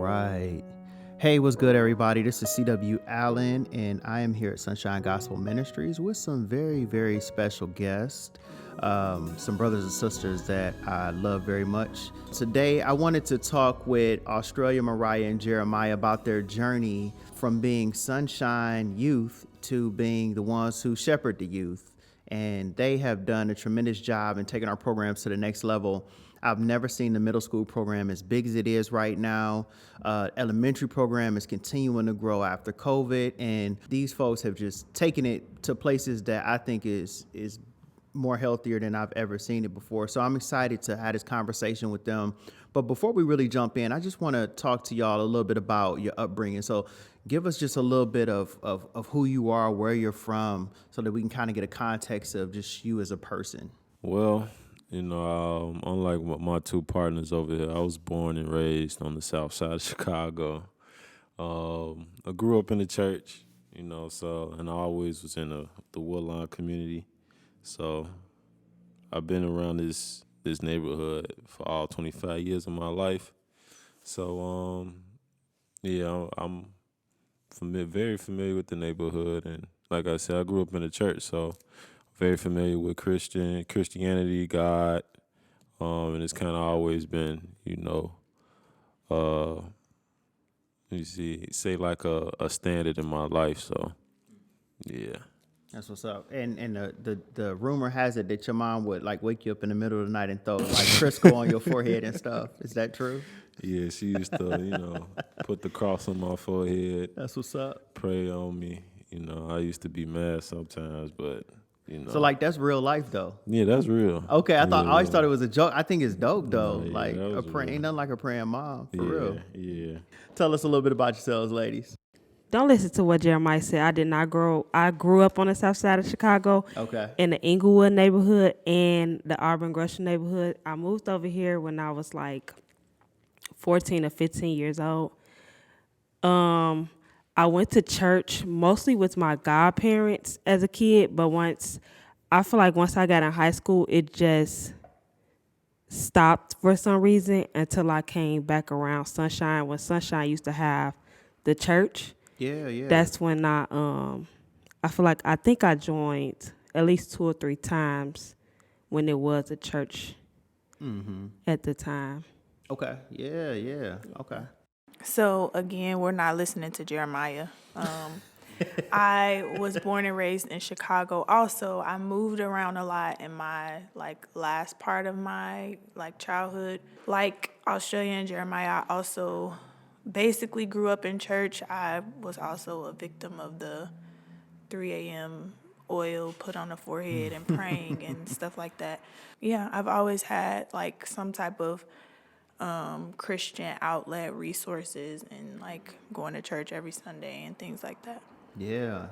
right. Hey, what's good, everybody? This is C.W. Allen, and I am here at Sunshine Gospel Ministries with some very, very special guests, some brothers and sisters that I love very much. Today, I wanted to talk with Australia, Mariah, and Jeremiah about their journey from being Sunshine youth to being the ones who shepherd the youth. And they have done a tremendous job in taking our programs to the next level. I've never seen the middle school program as big as it is right now. Elementary program is continuing to grow after COVID, and these folks have just taken it to places that I think is more healthier than I've ever seen it before. So I'm excited to have this conversation with them. But before we really jump in, I just want to talk to y'all a little bit about your upbringing. So give us just a little bit of who you are, where you're from, so that we can kind of get a context of just you as a person. Well, unlike my two partners over here, I was born and raised on the south side of Chicago. I grew up in the church, and I always was in the Woodlawn community. So I've been around this neighborhood for all 25 years of my life. So, I'm very familiar with the neighborhood. And like I said, I grew up in the church, so very familiar with Christianity, God, and it's kind of always been, say like a standard in my life. So, yeah. That's what's up. And the rumor has it that your mom would like wake you up in the middle of the night and throw like Crisco on your forehead and stuff. Is that true? Yeah, she used to, put the cross on my forehead. That's what's up. Pray on me. I used to be mad sometimes, but. So like that's real life though. Yeah, that's real. Okay, I always thought it was a joke. I think it's dope though. No, yeah, like ain't nothing like a praying mom for real. Yeah. Tell us a little bit about yourselves, ladies. Don't listen to what Jeremiah said. I grew up on the south side of Chicago. Okay. In the Inglewood neighborhood and the Auburn Gresham neighborhood. I moved over here when I was like 14 or 15 years old. I went to church mostly with my godparents as a kid, but I feel like once I got in high school, it just stopped for some reason until I came back around Sunshine, when Sunshine used to have the church. Yeah. That's when I feel like I think I joined at least 2 or 3 times when it was a church at the time. Okay. Yeah. Okay. So, again, we're not listening to Jeremiah. I was born and raised in Chicago. Also, I moved around a lot in my, last part of my, childhood. Like Australia and Jeremiah, I also basically grew up in church. I was also a victim of the 3 a.m. oil put on the forehead and praying and stuff like that. Yeah, I've always had, some type of Christian outlet, resources, and going to church every Sunday and things like that. Yeah.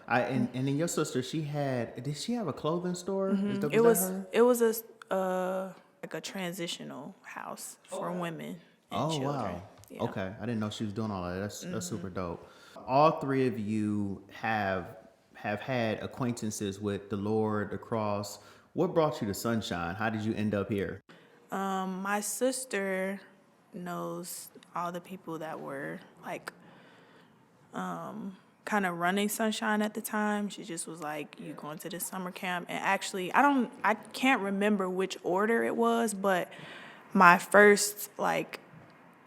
And then your sister, did she have a clothing store? Mm-hmm. It was a transitional house for women and children. Wow. Yeah. Okay, I didn't know she was doing all that. That's super dope. All three of you have had acquaintances with the Lord, the cross. What brought you to Sunshine? How did you end up here? My sister knows all the people that were kind of running Sunshine at the time. She just was like, "You going to this summer camp?" And actually, I can't remember which order it was, but my first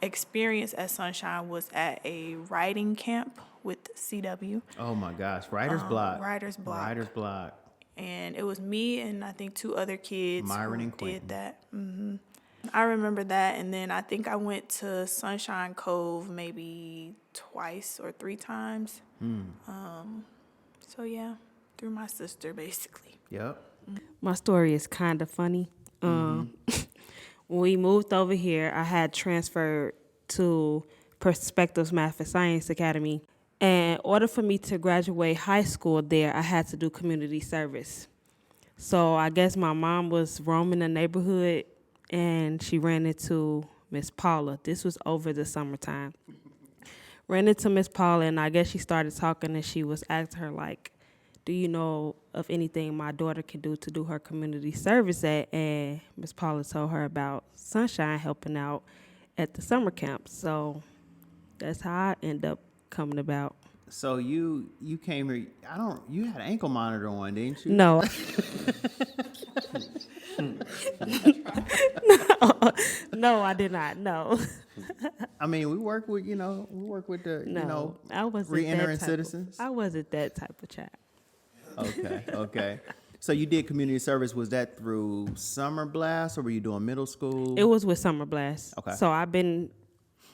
experience at Sunshine was at a writing camp with CW. Oh my gosh, Writer's Block. Writer's Block. And it was me and I think 2 other kids Myron who and Quentin. did that. Mm-hmm. I remember that, and then I think I went to Sunshine Cove maybe 2 or 3 times. So yeah, through my sister basically. Yep. My story is kind of funny. When we moved over here, I had transferred to Perspectives Math and Science Academy. And in order for me to graduate high school there, I had to do community service. So I guess my mom was roaming the neighborhood, and she ran into Miss Paula. This was over the summertime. Ran into Miss Paula, and I guess she started talking, and she was asking her, do you know of anything my daughter can do to do her community service at? And Miss Paula told her about Sunshine helping out at the summer camp. So That's how I end up coming about. So you came here. You had an ankle monitor on, didn't you? No, no, I did not. No, I mean, we work with the no, I wasn't re-entering that type citizens. I wasn't that type of child. Okay, okay. So you did community service. Was that through Summer Blast, or were you doing middle school? It was with Summer Blast. Okay. So I've been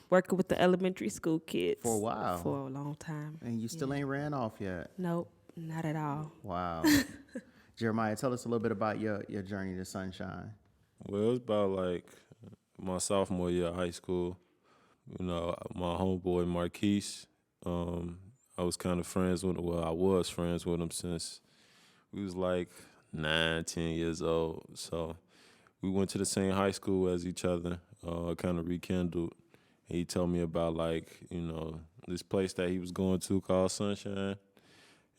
working with the elementary school kids For a while. For a long time. And you still ain't ran off yet. Nope, not at all. Wow. Jeremiah, tell us a little bit about your journey to Sunshine. Well, it was about like my sophomore year of high school. You know, my homeboy Marquise, I was kind of friends with him. Well, I was friends with him since we was like 9, 10 years old. So we went to the same high school as each other, kind of rekindled. And he told me about this place that he was going to called Sunshine.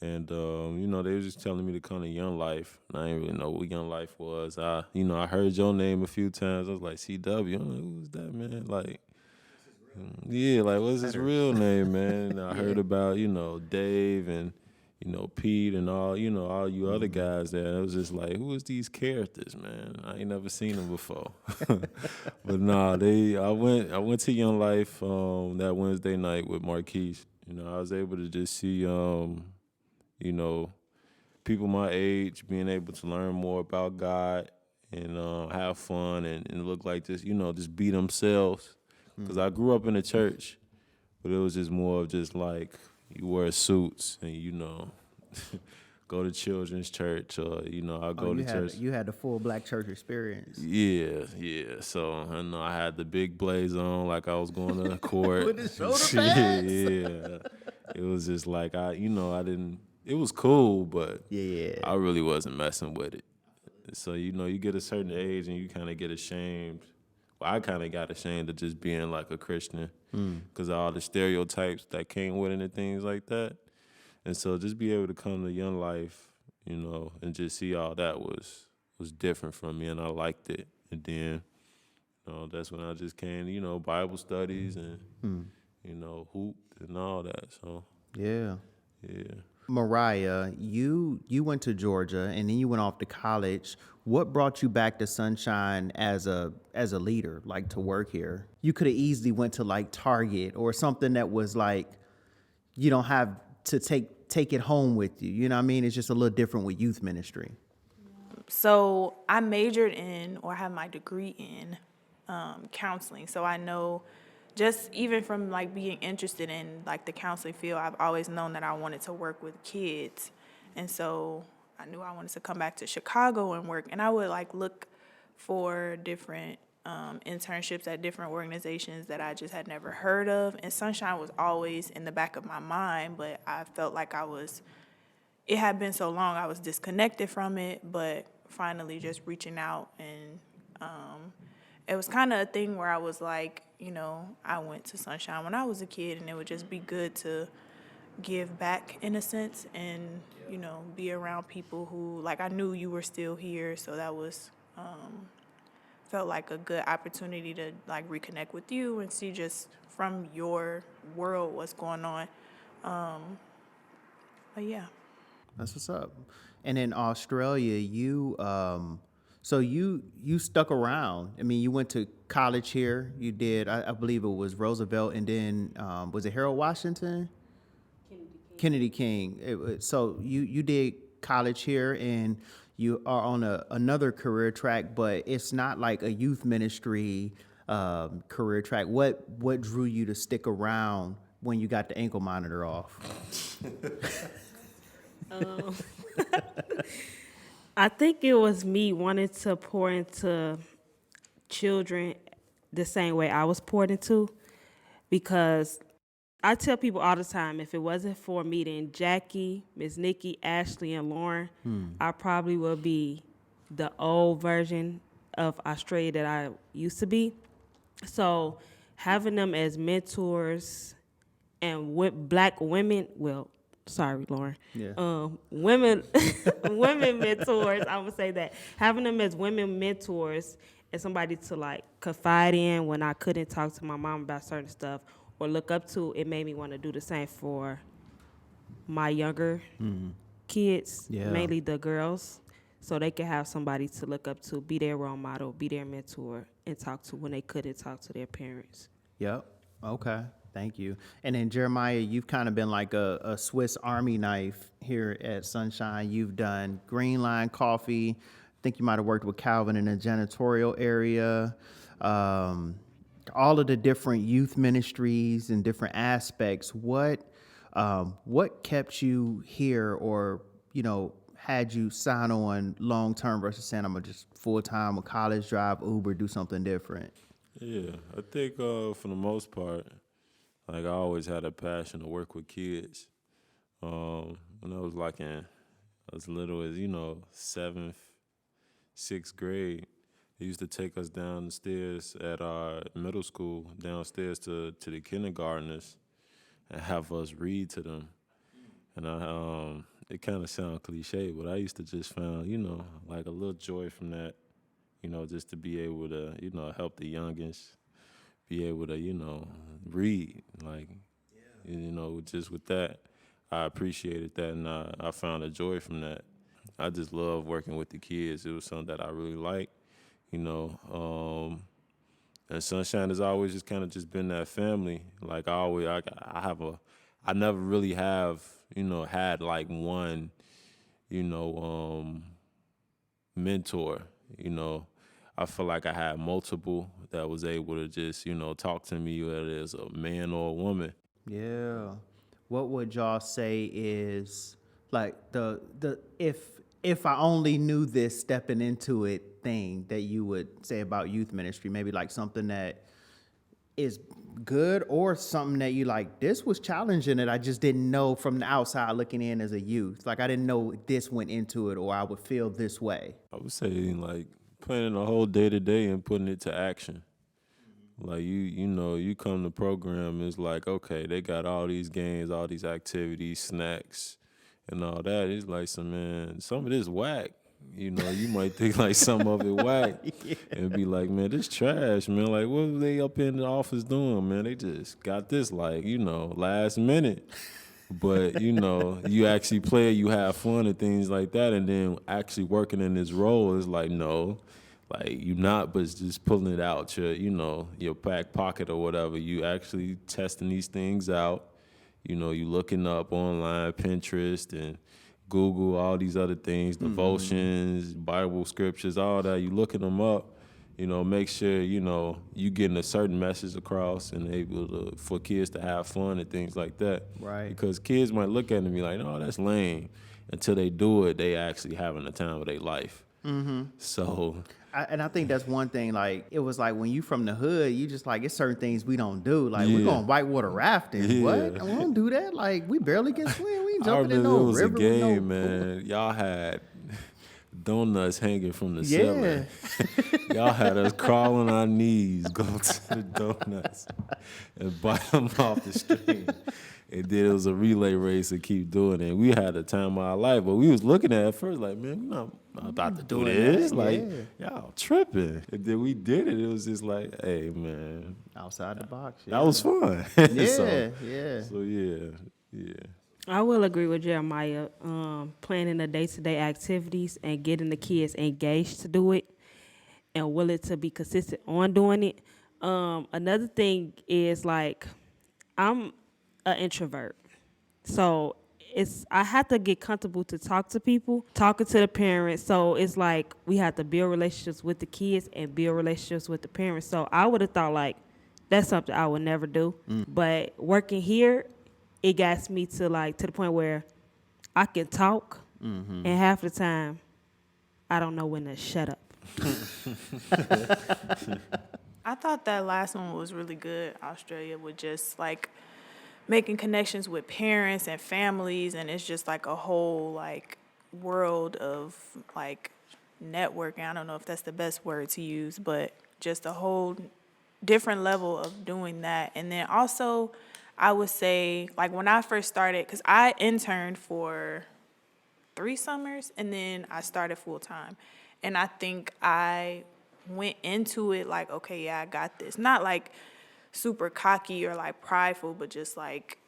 And, they was just telling me to come to Young Life. And I didn't really know what Young Life was. I heard your name a few times. I was like, CW. I'm like, who's that, man? Like, yeah, like, what's his real name, man? And I heard about, Dave and, Pete and all you other guys there. It was just like, who is these characters, man? I ain't never seen them before. But nah, I went to Young Life that Wednesday night with Marquise. I was able to just see people my age being able to learn more about God and have fun and look like this, just be themselves. Because I grew up in a church, but it was just more of just like you wear suits and, go to children's church or, I'll go to church. You had the full black church experience. Yeah. So I know I had the big blaze on like I was going to court. With the shoulder pads. Yeah. It was just like, I didn't. It was cool, but I really wasn't messing with it. So, you get a certain age and you kind of get ashamed. Well, I kind of got ashamed of just being like a Christian because of all the stereotypes that came with it and things like that. And so just be able to come to Young Life, and just see all that was different from me, and I liked it. And then, that's when I just came, Bible studies and, hooped and all that. So, Yeah. yeah. Mariah, you went to Georgia and then you went off to college. What brought you back to Sunshine as a leader, like to work here? You could have easily went to like Target or something that was like you don't have to take it home with you. You know what I mean? It's just a little different with youth ministry. So I majored in, or have my degree in, counseling. So I know, just even from like being interested in like the counseling field, I've always known that I wanted to work with kids. And so I knew I wanted to come back to Chicago and work. And I would like look for different internships at different organizations that I just had never heard of. And Sunshine was always in the back of my mind, but I felt like it had been so long I was disconnected from it, but finally just reaching out. And it was kind of a thing where I was like, I went to Sunshine when I was a kid, and it would just be good to give back in a sense and, be around people who, like, I knew you were still here, so that was, felt like a good opportunity to, like, reconnect with you and see just from your world what's going on. But, yeah. That's what's up. And in Australia, so you stuck around. I mean, you went to college here. You did, I believe it was Roosevelt, and then was it Harold Washington? Kennedy King. So you did college here, and you are on another career track, but it's not like a youth ministry career track. What drew you to stick around when you got the ankle monitor off? I think it was me wanting to pour into children the same way I was poured into, because I tell people all the time, if it wasn't for meeting Jackie, Miss Nikki, Ashley, and Lauren, I probably would be the old version of Australia that I used to be. So having them as mentors and with black women, sorry, Lauren. Yeah. Women mentors, I would say that. Having them as women mentors and somebody to like confide in when I couldn't talk to my mom about certain stuff, or look up to, it made me want to do the same for my younger kids, Yeah. mainly the girls, so they can have somebody to look up to, be their role model, be their mentor, and talk to when they couldn't talk to their parents. Yep. Okay. Thank you. And then Jeremiah, you've kind of been like a Swiss Army knife here at Sunshine. You've done Green Line Coffee. I think you might have worked with Calvin in the janitorial area. All of the different youth ministries and different aspects. What kept you here, or had you sign on long term versus saying I'm gonna just full time with college, drive Uber, do something different? Yeah, I think for the most part, like I always had a passion to work with kids. When I was like in as little as 7th, 6th grade, they used to take us down the stairs at our middle school, downstairs to the kindergartners, and have us read to them. And it kind of sounds cliche, but I used to just find like a little joy from that. Just to be able to help the youngest be able to read, like just with that, I appreciated that, and I found a joy from that. I just love working with the kids. It was something that I really liked. And Sunshine has always just kind of just been that family. Like I never really have, had like one, mentor. I feel like I had multiple that was able to just, talk to me, whether it's a man or a woman. Yeah. What would y'all say is like the if I only knew this stepping into it thing that you would say about youth ministry? Maybe like something that is good, or something that you like, this was challenging that I just didn't know from the outside looking in as a youth. Like I didn't know this went into it, or I would feel this way. I would say like planning a whole day to day and putting it to action. Like you come to program, it's like, okay, they got all these games, all these activities, snacks, and all that. It's like some of this whack. You might think like some of it whack, and be like, man, this trash, man. Like, what were they up in the office doing, man? They just got this, like, last minute. But, you actually play, you have fun and things like that, and then actually working in this role is like, no, like you not, but it's just pulling it out your back pocket or whatever. You actually testing these things out. You looking up online, Pinterest and Google, all these other things, devotions, Bible scriptures, all that. You looking them up, make sure, you getting a certain message across and able for kids to have fun and things like that. Right. Because kids might look at it and be like, oh, that's lame. Until they do it, they actually having the time of their life. Mm-hmm. So... I think that's one thing. Like it was like when you from the hood, you just like, it's certain things we don't do. Like we're going whitewater rafting. Yeah. What? We don't do that. Like we barely can swim. We ain't jumping in I no remember it was river. a game, with no man. Y'all had donuts hanging from the ceiling. Y'all had us crawl on our knees, go to the donuts, and bite them off the string. And then it was a relay race to keep doing it. We had the time of our life, but we was looking at it first like, man, we're not about to do this. Like, y'all tripping. And then we did it. It was just like, hey, man. Outside the box. That was fun. Yeah. So, yeah. I will agree with Jeremiah. Planning the day-to-day activities and getting the kids engaged to do it and willing to be consistent on doing it. Another thing is like, I'm an introvert, so I have to get comfortable to talk to people, talking to the parents. So it's like we have to build relationships with the kids and build relationships with the parents. So I would have thought like that's something I would never do. But working here, it got me to the point where I can talk, and half the time I don't know when to shut up. I thought that last one was really good, Australia, with just like making connections with parents and families, and it's just like a whole like world of like networking. I don't know if that's the best word to use, but just a whole different level of doing that. And then also I would say like when I first started, because I interned for 3 summers and then I started full time, and I think I went into it like, okay, yeah, I got this. Not like super cocky or like prideful, but just like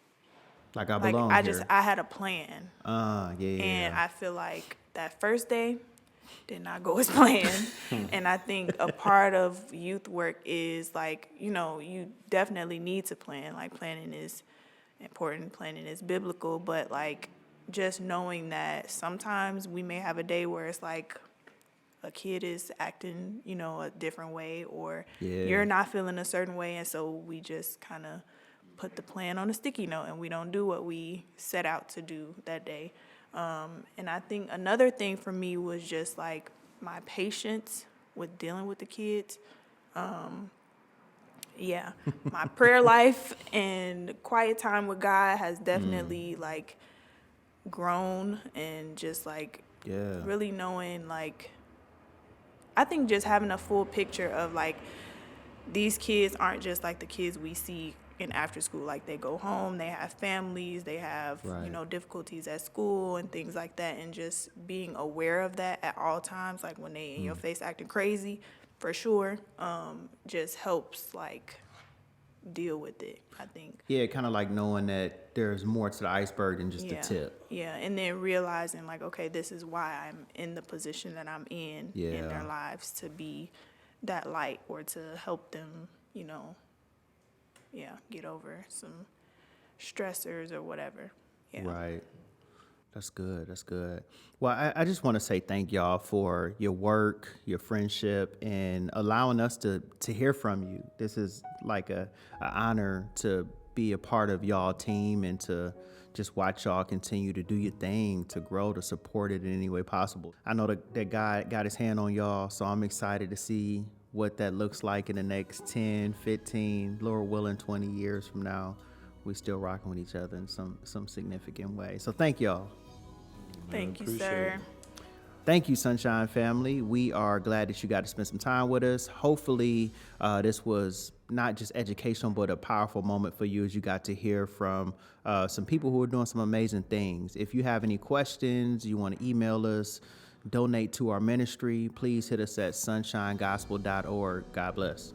Like I belong here. I had a plan. Yeah. And I feel like that first day did not go as planned. And I think a part of youth work is like, you definitely need to plan. Like planning is important, planning is biblical, but like just knowing that sometimes we may have a day where it's like a kid is acting, a different way, or you're not feeling a certain way. And so we just kind of put the plan on a sticky note and we don't do what we set out to do that day. And I think another thing for me was just like my patience with dealing with the kids. My prayer life and quiet time with God has definitely like grown, and just like really knowing, like, I think just having a full picture of like these kids aren't just like the kids we see in after school. Like they go home, they have families, they have difficulties at school and things like that, and just being aware of that at all times, like when they in your face acting crazy, for sure, just helps like deal with it, I think. Yeah, kind of like knowing that there's more to the iceberg than just the tip. Yeah, and then realizing like, okay, this is why I'm in the position that I'm in their lives, to be that light or to help them, get over some stressors or whatever. Yeah. Right. That's good. That's good. Well, I just want to say thank y'all for your work, your friendship, and allowing us to hear from you. This is like an honor to be a part of y'all team and to just watch y'all continue to do your thing, to grow, to support it in any way possible. I know that God got his hand on y'all, so I'm excited to see what that looks like in the next 10, 15, Lord willing, 20 years from now. We still rocking with each other in some significant way. So thank y'all. Thank you, sir. Thank you, Sunshine family. We are glad that you got to spend some time with us. Hopefully, this was not just educational, but a powerful moment for you as you got to hear from some people who are doing some amazing things. If you have any questions, you want to email us, donate to our ministry, please hit us at sunshinegospel.org. God bless.